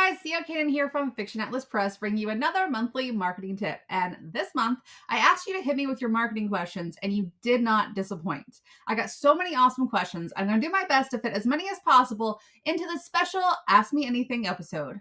guys, Theo Cannon here from Fiction Atlas Press, bringing you another monthly marketing tip. And this month, I asked you to hit me with your marketing questions, and you did not disappoint. I got so many awesome questions. I'm going to do my best to fit as many as possible into this special Ask Me Anything episode.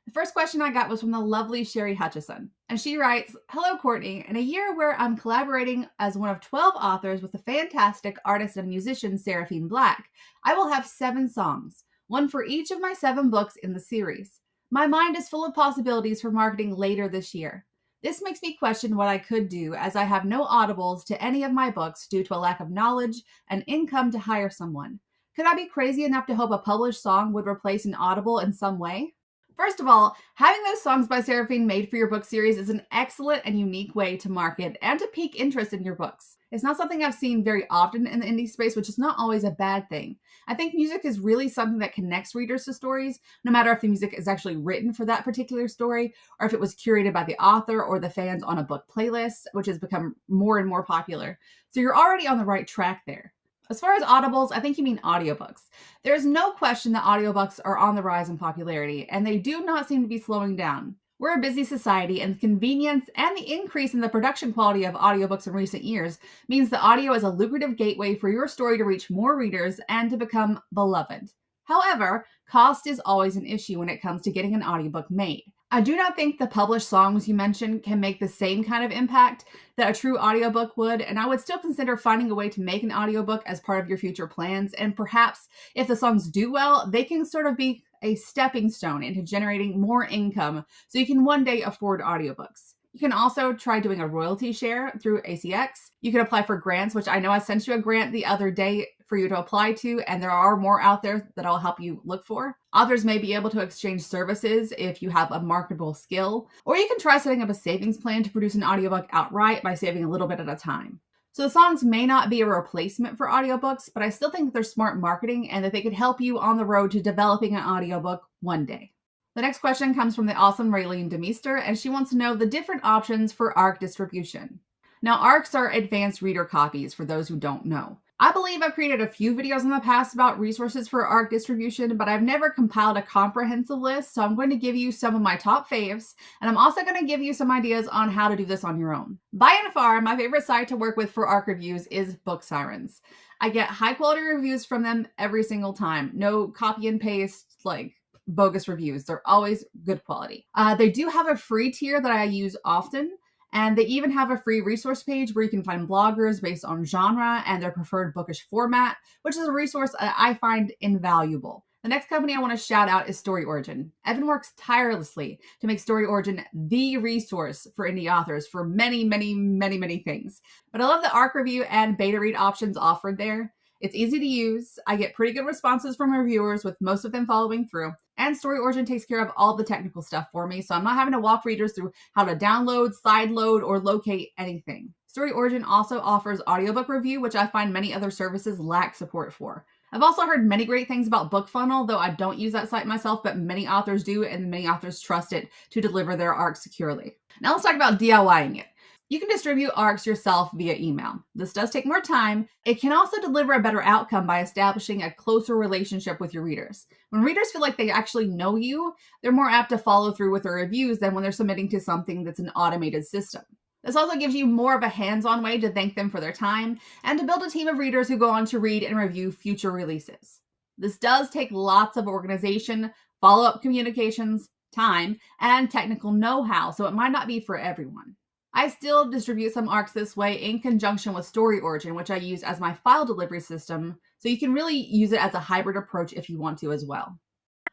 The first question I got was from the lovely Sherry Hutchison. And she writes, "Hello, Courtney. In a year where I'm collaborating as one of 12 authors with the fantastic artist and musician Seraphine Black, I will have 7 songs, one for each of my 7 books in the series. My mind is full of possibilities for marketing later this year. This makes me question what I could do, as I have no audibles to any of my books due to a lack of knowledge and income to hire someone. Could I be crazy enough to hope a published song would replace an audible in some way?" First of all, having those songs by Seraphine made for your book series is an excellent and unique way to market and to pique interest in your books. It's not something I've seen very often in the indie space, which is not always a bad thing. I think music is really something that connects readers to stories, no matter if the music is actually written for that particular story, or if it was curated by the author or the fans on a book playlist, which has become more and more popular. So you're already on the right track there. As far as audibles, I think you mean audiobooks. There's no question that audiobooks are on the rise in popularity, and they do not seem to be slowing down. We're a busy society, and the convenience and the increase in the production quality of audiobooks in recent years means that audio is a lucrative gateway for your story to reach more readers and to become beloved. However, cost is always an issue when it comes to getting an audiobook made. I do not think the published songs you mentioned can make the same kind of impact that a true audiobook would, and I would still consider finding a way to make an audiobook as part of your future plans, and perhaps if the songs do well, they can sort of be a stepping stone into generating more income so you can one day afford audiobooks. You can also try doing a royalty share through ACX. You can apply for grants, which I know I sent you a grant the other day for you to apply to, and there are more out there that I'll help you look for. Authors may be able to exchange services if you have a marketable skill, or you can try setting up a savings plan to produce an audiobook outright by saving a little bit at a time. So the songs may not be a replacement for audiobooks, but I still think that they're smart marketing and that they could help you on the road to developing an audiobook one day. The next question comes from the awesome Raylene Demeester, and she wants to know the different options for ARC distribution. Now, ARCs are advanced reader copies for those who don't know. I believe I've created a few videos in the past about resources for ARC distribution, but I've never compiled a comprehensive list, so I'm going to give you some of my top faves, and I'm also going to give you some ideas on how to do this on your own. By and far, my favorite site to work with for ARC reviews is Book Sirens. I get high quality reviews from them every single time. No copy and paste, like bogus reviews. They're always good quality. They do have a free tier that I use often, and they even have a free resource page where you can find bloggers based on genre and their preferred bookish format, which is a resource that I find invaluable. The next company I want to shout out is Story Origin. Evan works tirelessly to make Story Origin the resource for indie authors for many, many, many, many things. But I love the ARC review and beta read options offered there. It's easy to use. I get pretty good responses from reviewers, with most of them following through. And Story Origin takes care of all the technical stuff for me, so I'm not having to walk readers through how to download, sideload, or locate anything. Story Origin also offers audiobook review, which I find many other services lack support for. I've also heard many great things about BookFunnel, though I don't use that site myself, but many authors do, and many authors trust it to deliver their ARC securely. Now let's talk about DIYing it. You can distribute ARCs yourself via email. This does take more time. It can also deliver a better outcome by establishing a closer relationship with your readers. When readers feel like they actually know you, they're more apt to follow through with their reviews than when they're submitting to something that's an automated system. This also gives you more of a hands-on way to thank them for their time and to build a team of readers who go on to read and review future releases. This does take lots of organization, follow-up communications, time, and technical know-how, so it might not be for everyone. I still distribute some ARCs this way in conjunction with Story Origin, which I use as my file delivery system, so you can really use it as a hybrid approach if you want to as well.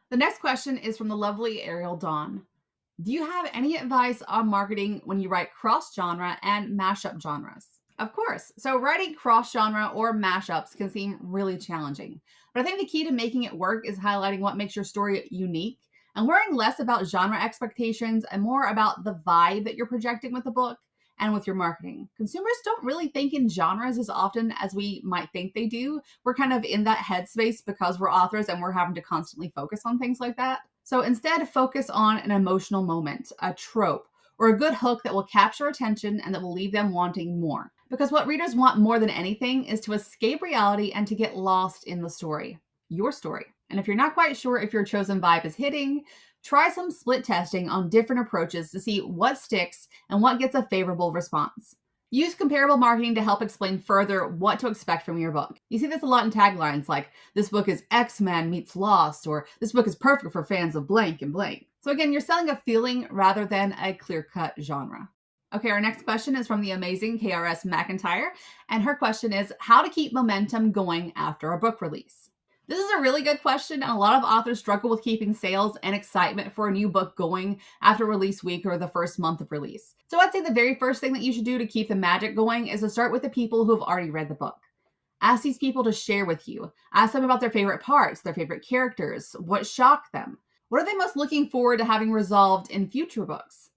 The next question is from the lovely Ariel Dawn. Do you have any advice on marketing when you write cross-genre and mashup genres? Of course. So writing cross-genre or mashups can seem really challenging, but I think the key to making it work is highlighting what makes your story unique and worrying less about genre expectations and more about the vibe that you're projecting with the book and with your marketing. Consumers don't really think in genres as often as we might think they do. We're kind of in that headspace because we're authors and we're having to constantly focus on things like that. So instead, focus on an emotional moment, a trope, or a good hook that will capture attention and that will leave them wanting more. Because what readers want more than anything is to escape reality and to get lost in the story, your story. And if you're not quite sure if your chosen vibe is hitting, try some split testing on different approaches to see what sticks and what gets a favorable response. Use comparable marketing to help explain further what to expect from your book. You see this a lot in taglines like, this book is X-Men meets Lost, or this book is perfect for fans of blank and blank. So again, you're selling a feeling rather than a clear-cut genre. Okay, our next question is from the amazing KRS McIntyre, and her question is, how to keep momentum going after a book release? This is a really good question, and a lot of authors struggle with keeping sales and excitement for a new book going after release week or the first month of release. So I'd say the very first thing that you should do to keep the magic going is to start with the people who have already read the book. Ask these people to share with you. Ask them about their favorite parts, their favorite characters, what shocked them. What are they most looking forward to having resolved in future books?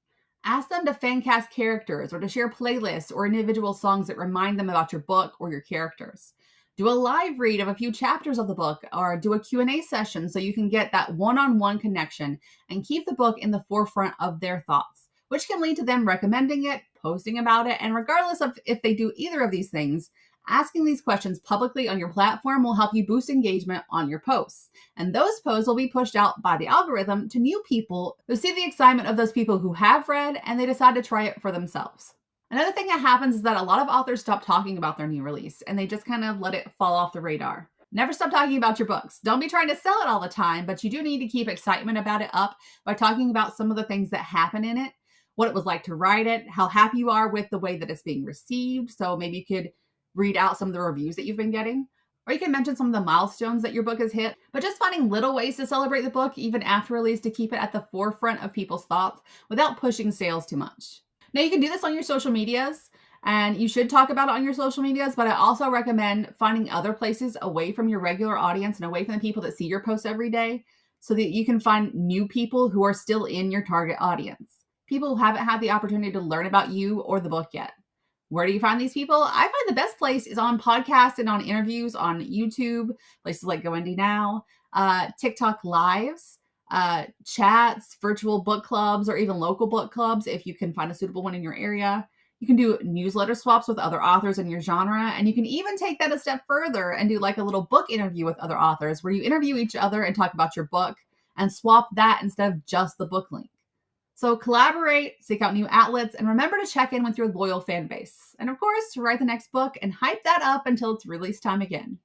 Ask them to fan cast characters or to share playlists or individual songs that remind them about your book or your characters. Do a live read of a few chapters of the book or do a Q&A session so you can get that one-on-one connection and keep the book in the forefront of their thoughts, which can lead to them recommending it, posting about it, and regardless of if they do either of these things, asking these questions publicly on your platform will help you boost engagement on your posts. And those posts will be pushed out by the algorithm to new people who see the excitement of those people who have read and they decide to try it for themselves. Another thing that happens is that a lot of authors stop talking about their new release and they just kind of let it fall off the radar. Never stop talking about your books. Don't be trying to sell it all the time, but you do need to keep excitement about it up by talking about some of the things that happen in it, what it was like to write it, how happy you are with the way that it's being received. So maybe you could read out some of the reviews that you've been getting, or you can mention some of the milestones that your book has hit, but just finding little ways to celebrate the book even after release to keep it at the forefront of people's thoughts without pushing sales too much. Now, you can do this on your social medias, and you should talk about it on your social medias, but I also recommend finding other places away from your regular audience and away from the people that see your posts every day so that you can find new people who are still in your target audience, people who haven't had the opportunity to learn about you or the book yet. Where do you find these people? I find the best place is on podcasts and on interviews on YouTube, places like GoIndie Now, TikTok Lives, chats, virtual book clubs, or even local book clubs if you can find a suitable one in your area. You can do newsletter swaps with other authors in your genre, and you can even take that a step further and do like a little book interview with other authors where you interview each other and talk about your book and swap that instead of just the book link. So collaborate, seek out new outlets, and remember to check in with your loyal fan base. And of course, write the next book and hype that up until it's release time again.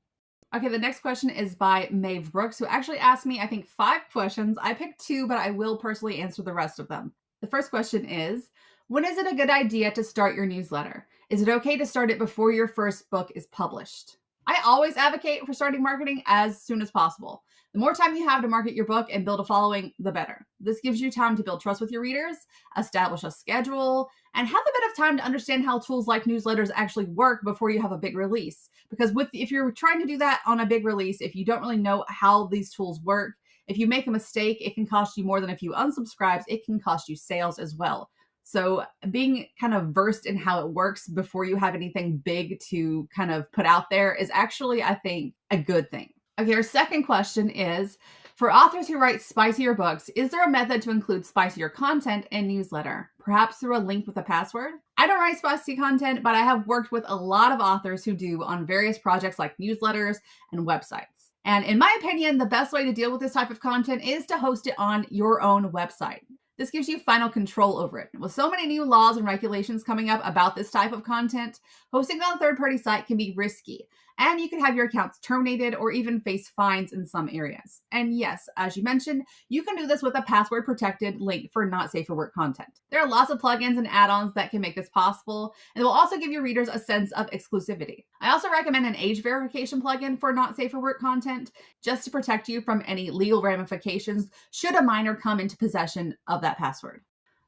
Okay, the next question is by Maeve Brooks, who actually asked me, I think, 5 questions. I picked 2, but I will personally answer the rest of them. The first question is, when is it a good idea to start your newsletter? Is it okay to start it before your first book is published? I always advocate for starting marketing as soon as possible. The more time you have to market your book and build a following, the better. This gives you time to build trust with your readers, establish a schedule, and have a bit of time to understand how tools like newsletters actually work before you have a big release. Because if you're trying to do that on a big release, if you don't really know how these tools work, if you make a mistake, it can cost you more than a few unsubscribes. It can cost you sales as well. So being kind of versed in how it works before you have anything big to kind of put out there is actually, I think, a good thing. Okay, our second question is, for authors who write spicier books, is there a method to include spicier content in newsletter? Perhaps through a link with a password? I don't write spicy content, but I have worked with a lot of authors who do on various projects like newsletters and websites. And in my opinion, the best way to deal with this type of content is to host it on your own website. This gives you final control over it. With so many new laws and regulations coming up about this type of content, hosting on a third-party site can be risky, and you can have your accounts terminated or even face fines in some areas. And yes, as you mentioned, you can do this with a password-protected link for not safe for work content. There are lots of plugins and add-ons that can make this possible, and it will also give your readers a sense of exclusivity. I also recommend an age verification plugin for not safe for work content, just to protect you from any legal ramifications should a minor come into possession of that password.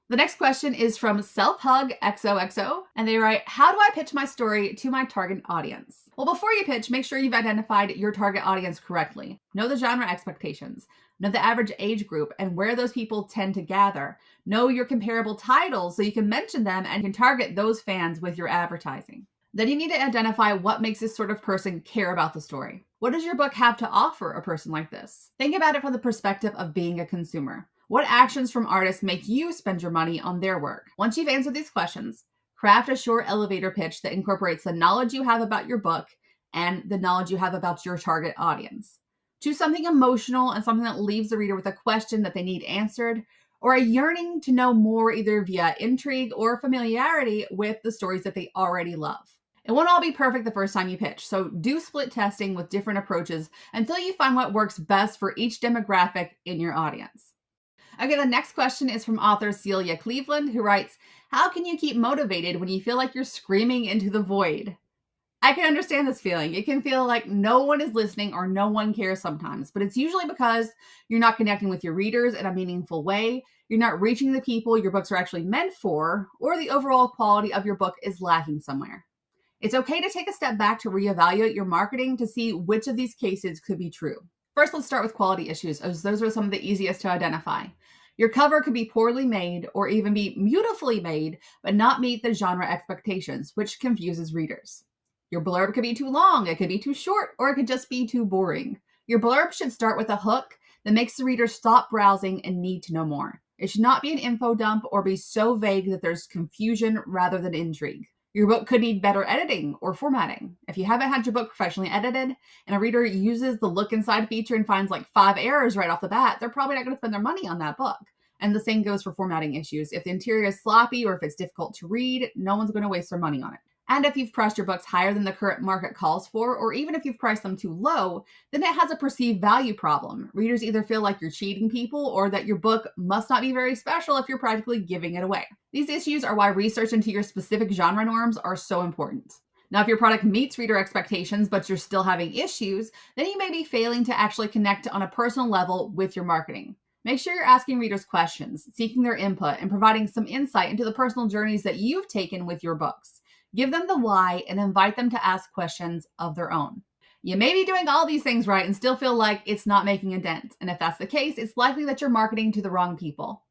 The next question is from Self-Hug XOXO, and they write, how do I pitch my story to my target audience? Well, before you pitch, make sure you've identified your target audience correctly. Know the genre expectations, know the average age group and where those people tend to gather. Know your comparable titles so you can mention them and can target those fans with your advertising. Then you need to identify what makes this sort of person care about the story. What does your book have to offer a person like this? Think about it from the perspective of being a consumer. What actions from artists make you spend your money on their work? Once you've answered these questions, craft a short elevator pitch that incorporates the knowledge you have about your book and the knowledge you have about your target audience. Choose something emotional and something that leaves the reader with a question that they need answered, or a yearning to know more either via intrigue or familiarity with the stories that they already love. It won't all be perfect the first time you pitch, so do split testing with different approaches until you find what works best for each demographic in your audience. Okay, the next question is from author Celia Cleveland, who writes, "How can you keep motivated when you feel like you're screaming into the void?" I can understand this feeling. It can feel like no one is listening or no one cares sometimes, but it's usually because you're not connecting with your readers in a meaningful way, you're not reaching the people your books are actually meant for, or the overall quality of your book is lacking somewhere. It's okay to take a step back to reevaluate your marketing to see which of these cases could be true. First, let's start with quality issues, as those are some of the easiest to identify. Your cover could be poorly made or even be beautifully made, but not meet the genre expectations, which confuses readers. Your blurb could be too long, it could be too short, or it could just be too boring. Your blurb should start with a hook that makes the reader stop browsing and need to know more. It should not be an info dump or be so vague that there's confusion rather than intrigue. Your book could need better editing or formatting. If you haven't had your book professionally edited and a reader uses the look inside feature and finds like 5 errors right off the bat, they're probably not going to spend their money on that book. And the same goes for formatting issues. If the interior is sloppy or if it's difficult to read, no one's going to waste their money on it. And if you've priced your books higher than the current market calls for, or even if you've priced them too low, then it has a perceived value problem. Readers either feel like you're cheating people or that your book must not be very special if you're practically giving it away. These issues are why research into your specific genre norms are so important. Now, if your product meets reader expectations, but you're still having issues, then you may be failing to actually connect on a personal level with your marketing. Make sure you're asking readers questions, seeking their input, and providing some insight into the personal journeys that you've taken with your books. Give them the why and invite them to ask questions of their own. You may be doing all these things right and still feel like it's not making a dent. And if that's the case, it's likely that you're marketing to the wrong people.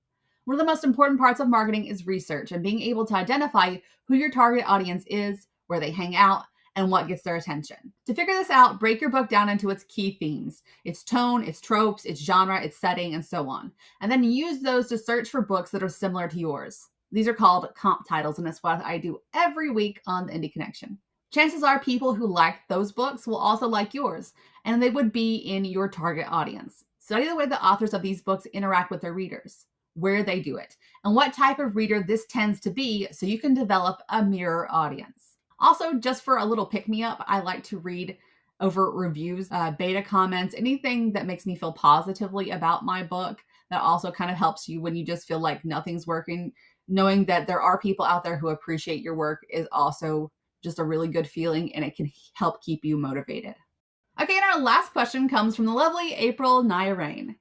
One of the most important parts of marketing is research and being able to identify who your target audience is, where they hang out, and what gets their attention. To figure this out, break your book down into its key themes, its tone, its tropes, its genre, its setting, and so on. And then use those to search for books that are similar to yours. These are called comp titles, and it's what I do every week on the Indie Connection. Chances are people who like those books will also like yours, and they would be in your target audience. Study the way the authors of these books interact with their readers, where they do it, and what type of reader this tends to be so you can develop a mirror audience. Also, just for a little pick-me-up, I like to read over reviews, beta comments, anything that makes me feel positively about my book. That also kind of helps you when you just feel like nothing's working. Knowing that there are people out there who appreciate your work is also just a really good feeling, and it can help keep you motivated. Okay, and our last question comes from the lovely April Nyarain.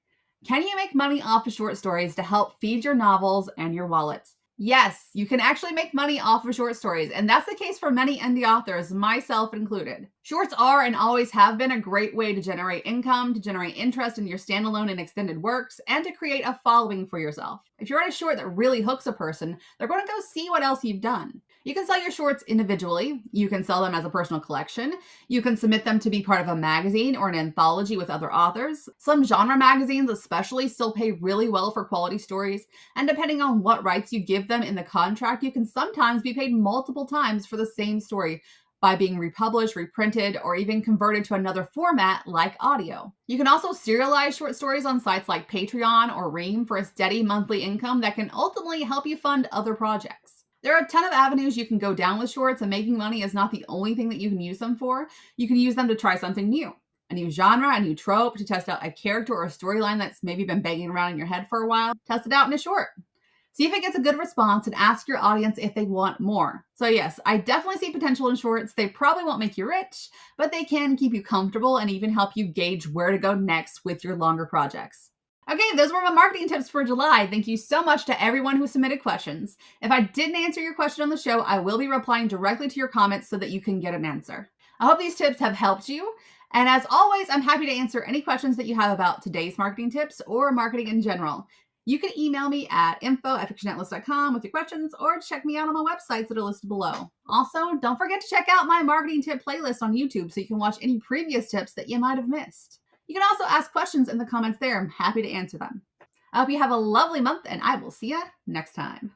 Can you make money off of short stories to help feed your novels and your wallet? Yes, you can actually make money off of short stories, and that's the case for many indie authors, myself included. Shorts are and always have been a great way to generate income, to generate interest in your standalone and extended works, and to create a following for yourself. If you write a short that really hooks a person, they're going to go see what else you've done. You can sell your shorts individually. You can sell them as a personal collection. You can submit them to be part of a magazine or an anthology with other authors. Some genre magazines especially still pay really well for quality stories, and depending on what rights you give them in the contract, you can sometimes be paid multiple times for the same story by being republished, reprinted, or even converted to another format like audio. You can also serialize short stories on sites like Patreon or Ream for a steady monthly income that can ultimately help you fund other projects. There are a ton of avenues you can go down with shorts, and making money is not the only thing that you can use them for. You can use them to try something new, a new genre, a new trope, to test out a character or a storyline that's maybe been banging around in your head for a while. Test it out in a short. See if it gets a good response and ask your audience if they want more. So yes, I definitely see potential in shorts. They probably won't make you rich, but they can keep you comfortable and even help you gauge where to go next with your longer projects. Okay, those were my marketing tips for July. Thank you so much to everyone who submitted questions. If I didn't answer your question on the show, I will be replying directly to your comments so that you can get an answer. I hope these tips have helped you. And as always, I'm happy to answer any questions that you have about today's marketing tips or marketing in general. You can email me at info@fictionatlist.com with your questions, or check me out on my websites that are listed below. Also, don't forget to check out my marketing tip playlist on YouTube so you can watch any previous tips that you might have missed. You can also ask questions in the comments there. I'm happy to answer them. I hope you have a lovely month, and I will see you next time.